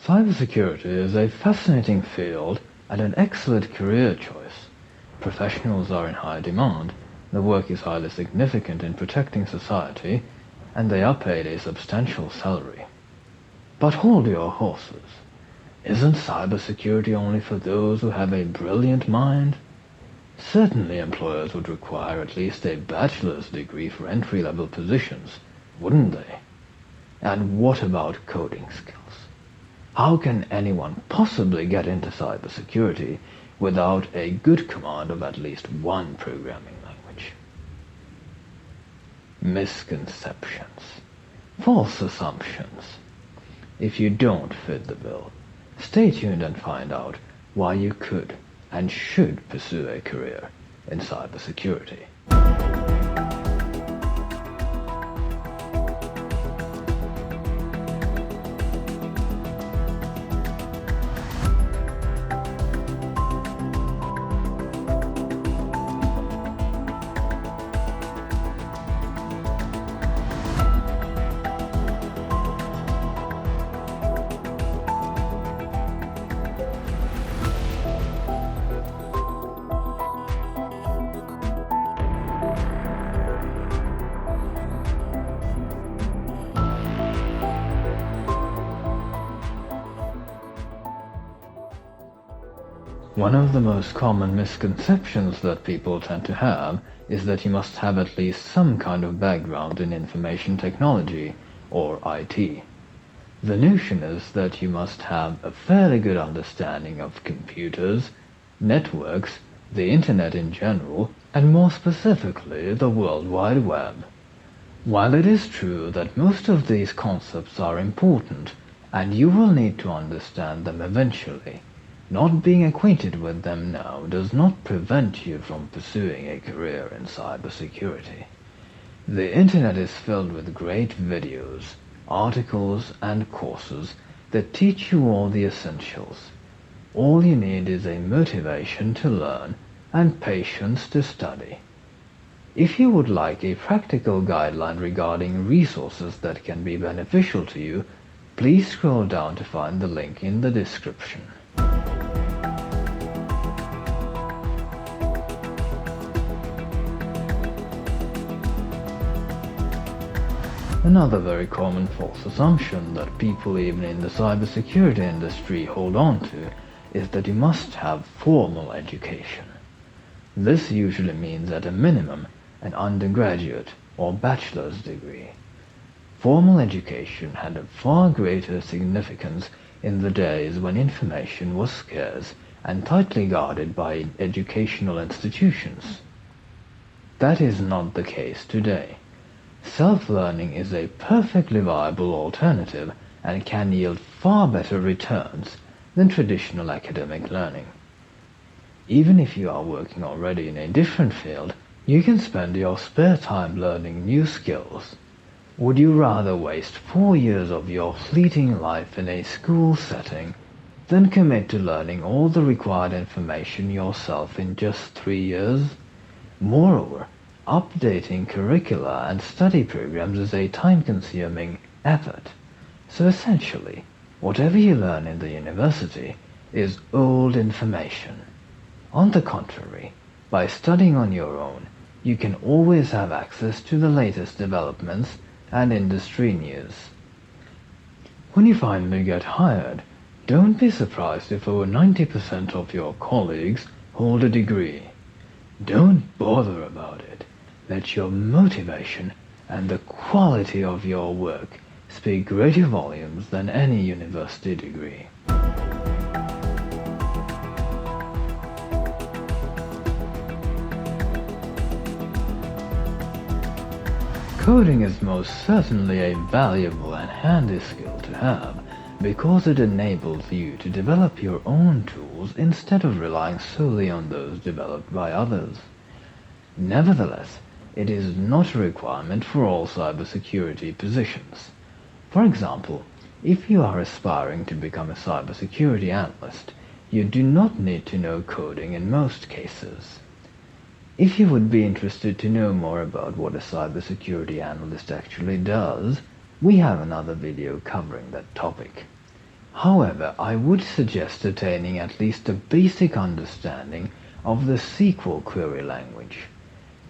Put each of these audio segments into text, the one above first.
Cybersecurity is a fascinating field and an excellent career choice. Professionals are in high demand, the work is highly significant in protecting society, and they are paid a substantial salary. But hold your horses. Isn't cybersecurity only for those who have a brilliant mind? Certainly employers would require at least a bachelor's degree for entry-level positions, wouldn't they? And what about coding skills? How can anyone possibly get into cybersecurity without a good command of at least one programming language? Misconceptions. False assumptions. If you don't fit the bill, stay tuned and find out why you could and should pursue a career in cybersecurity. One of the most common misconceptions that people tend to have is that you must have at least some kind of background in information technology, or IT. The notion is that you must have a fairly good understanding of computers, networks, the internet in general, and more specifically the World Wide Web. While it is true that most of these concepts are important, and you will need to understand them eventually, not being acquainted with them now does not prevent you from pursuing a career in cybersecurity. The internet is filled with great videos, articles, and courses that teach you all the essentials. All you need is a motivation to learn and patience to study. If you would like a practical guideline regarding resources that can be beneficial to you, please scroll down to find the link in the description. Another very common false assumption that people even in the cybersecurity industry hold on to is that you must have formal education. This usually means at a minimum an undergraduate or bachelor's degree. Formal education had a far greater significance in the days when information was scarce and tightly guarded by educational institutions. That is not the case today. Self-learning is a perfectly viable alternative and can yield far better returns than traditional academic learning. Even if you are working already in a different field, you can spend your spare time learning new skills. Would you rather waste 4 years of your fleeting life in a school setting than commit to learning all the required information yourself in just 3 years? Moreover, updating curricula and study programs is a time-consuming effort. So essentially, whatever you learn in the university is old information. On the contrary, by studying on your own, you can always have access to the latest developments and industry news. When you finally get hired, don't be surprised if over 90% of your colleagues hold a degree. Don't bother about it. Let your motivation and the quality of your work speak greater volumes than any university degree. Coding is most certainly a valuable and handy skill to have because it enables you to develop your own tools instead of relying solely on those developed by others. Nevertheless, it is not a requirement for all cybersecurity positions. For example, if you are aspiring to become a cybersecurity analyst, you do not need to know coding in most cases. If you would be interested to know more about what a cybersecurity analyst actually does, we have another video covering that topic. However, I would suggest attaining at least a basic understanding of the SQL query language.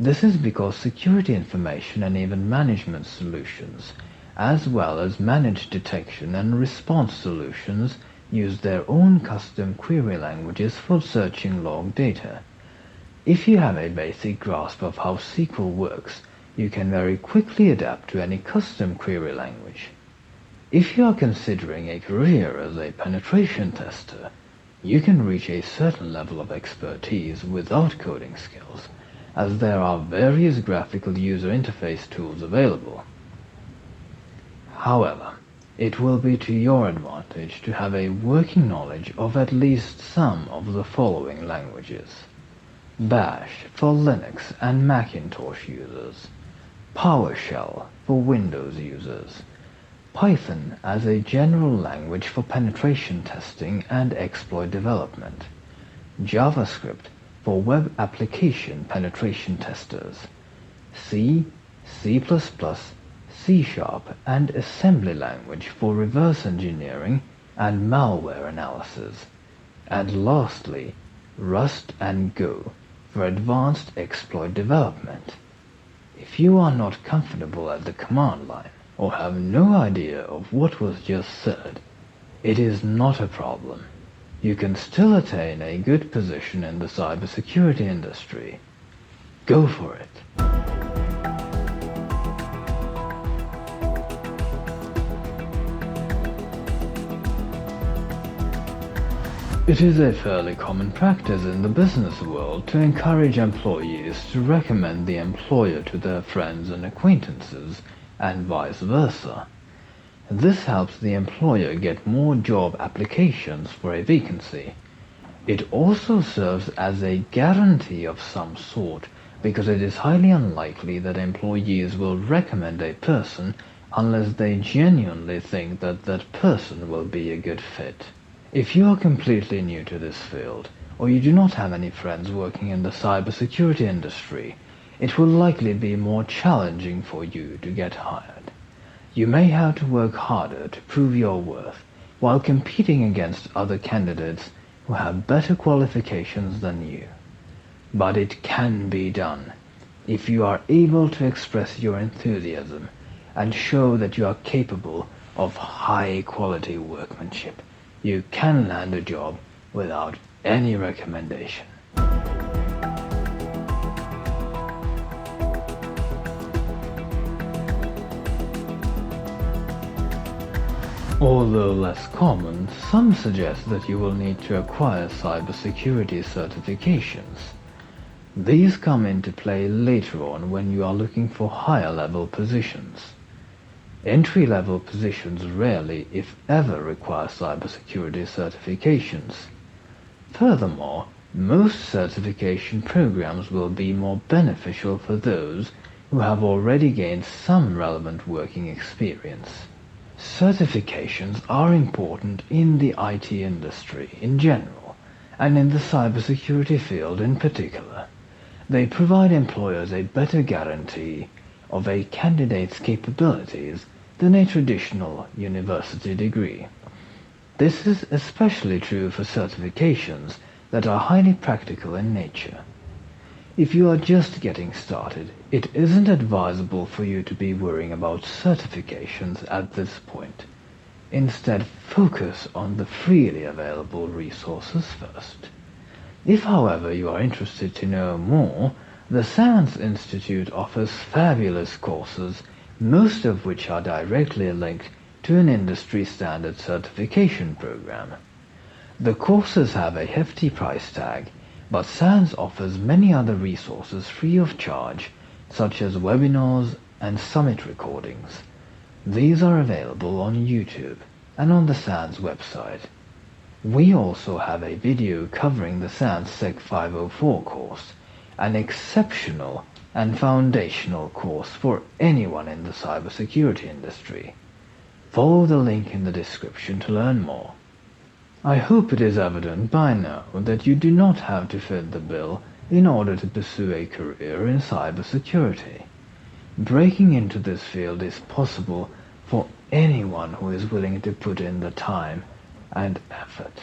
This is because security information and event management solutions, as well as managed detection and response solutions, use their own custom query languages for searching log data. If you have a basic grasp of how SQL works, you can very quickly adapt to any custom query language. If you are considering a career as a penetration tester, you can reach a certain level of expertise without coding skills, as there are various graphical user interface tools available. However, it will be to your advantage to have a working knowledge of at least some of the following languages: Bash for Linux and Macintosh users, PowerShell for Windows users, Python as a general language for penetration testing and exploit development, JavaScript for web application penetration testers, C, C++, C#, and assembly language for reverse engineering and malware analysis, and lastly, Rust and Go for advanced exploit development. If you are not comfortable at the command line or have no idea of what was just said, it is not a problem. You can still attain a good position in the cybersecurity industry. Go for it! It is a fairly common practice in the business world to encourage employees to recommend the employer to their friends and acquaintances, and vice versa. This helps the employer get more job applications for a vacancy. It also serves as a guarantee of some sort, because it is highly unlikely that employees will recommend a person unless they genuinely think that that person will be a good fit. If you are completely new to this field, or you do not have any friends working in the cybersecurity industry, it will likely be more challenging for you to get hired. You may have to work harder to prove your worth while competing against other candidates who have better qualifications than you. But it can be done if you are able to express your enthusiasm and show that you are capable of high-quality workmanship. You can land a job without any recommendation. Although less common, some suggest that you will need to acquire cybersecurity certifications. These come into play later on when you are looking for higher-level positions. Entry-level positions rarely, if ever, require cybersecurity certifications. Furthermore, most certification programs will be more beneficial for those who have already gained some relevant working experience. Certifications are important in the IT industry in general, and in the cybersecurity field in particular. They provide employers a better guarantee of a candidate's capabilities than a traditional university degree. This is especially true for certifications that are highly practical in nature. If you are just getting started, it isn't advisable for you to be worrying about certifications at this point. Instead, focus on the freely available resources first. If, however, you are interested to know more, the SANS Institute offers fabulous courses, most of which are directly linked to an industry-standard certification program. The courses have a hefty price tag, but SANS offers many other resources free of charge, such as webinars and summit recordings. These are available on YouTube and on the SANS website. We also have a video covering the SANS SEC504 course, an exceptional and foundational course for anyone in the cybersecurity industry. Follow the link in the description to learn more. I hope it is evident by now that you do not have to fit the bill in order to pursue a career in cybersecurity. Breaking into this field is possible for anyone who is willing to put in the time, and effort.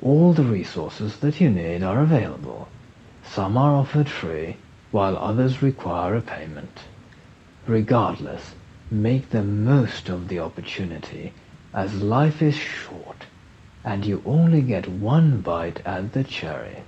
All the resources that you need are available. Some are offered free, while others require a payment. Regardless, make the most of the opportunity, as life is short, and you only get one bite at the cherry.